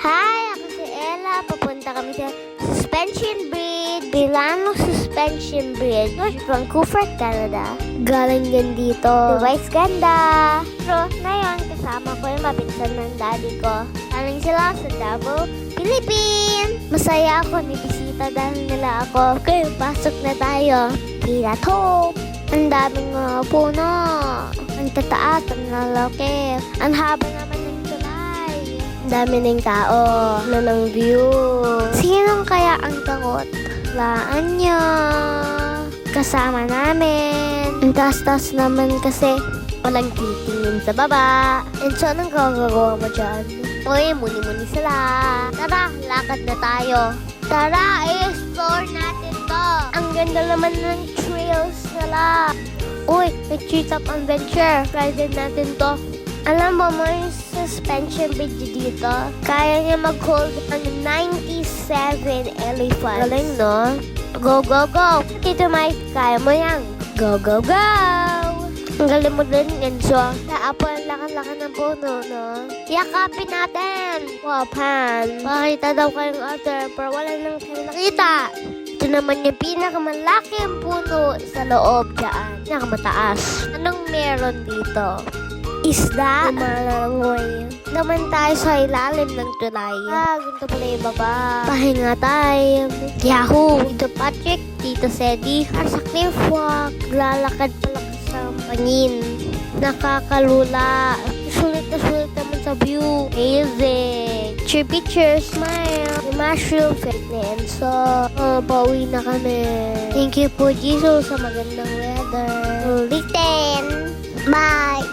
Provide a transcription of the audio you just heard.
Hi, ako si Ella. Papunta kami sa Suspension Bridge. Milano Suspension Bridge. Vancouver, Canada. Galing din dito. Device ganda. Pero ngayon, kasama ko yung mapinsan ng daddy ko. Galing sila sa Davao, Philippines. Masaya ako, nibisita dahil nila ako. Okay, pasok na tayo. Pila to. Ang daming puno. Ang tataas, ang lalaki. Ang haba naman ng tulay. Ang dami ng tao. Ano ng view. Sinong kaya ang takot? Laan niya. Kasama namin. Ang taas-taas naman kasi walang titingin sa baba. And so, anong gagagawa mo dyan? Uy, muni-muni sila. Tara, lakad na tayo. Tara, i-explore natin to. Ang ganda naman ng trails nila. Uy, may treetop adventure. Try din natin to. Alam mo, may suspension bridge dito. Kaya niya mag-hold ng 97 elephants. Galing, no? Go, go, go! Tito Mike, kaya mo yan. Go, go, go! Ang galing mo din, Enzo. Naapo ang laki-laki ng puno, no? Yakapin natin! Wow, Pan. Pakita daw kayong other, pero wala nang kayo nakita. Ito naman yung pinakamalaking puno sa loob dyan. Pinakamataas. Anong meron dito? Isda? Lumalangoy. Naman tayo sa ilalim ng tulay. Ganito pala yung baba. Pahinga time. Yahoo! Tito Patrick, Tito Sedi, sa cliff walk. Lalakad pala sa pangin. Nakakalula. Sulit na sulit naman sa view. Amazing. Cheer picture, smile. The mushroom fitness. So, pauwi na kami. Thank you po, Jesus, sa magandang weather. Ulitin. Bye!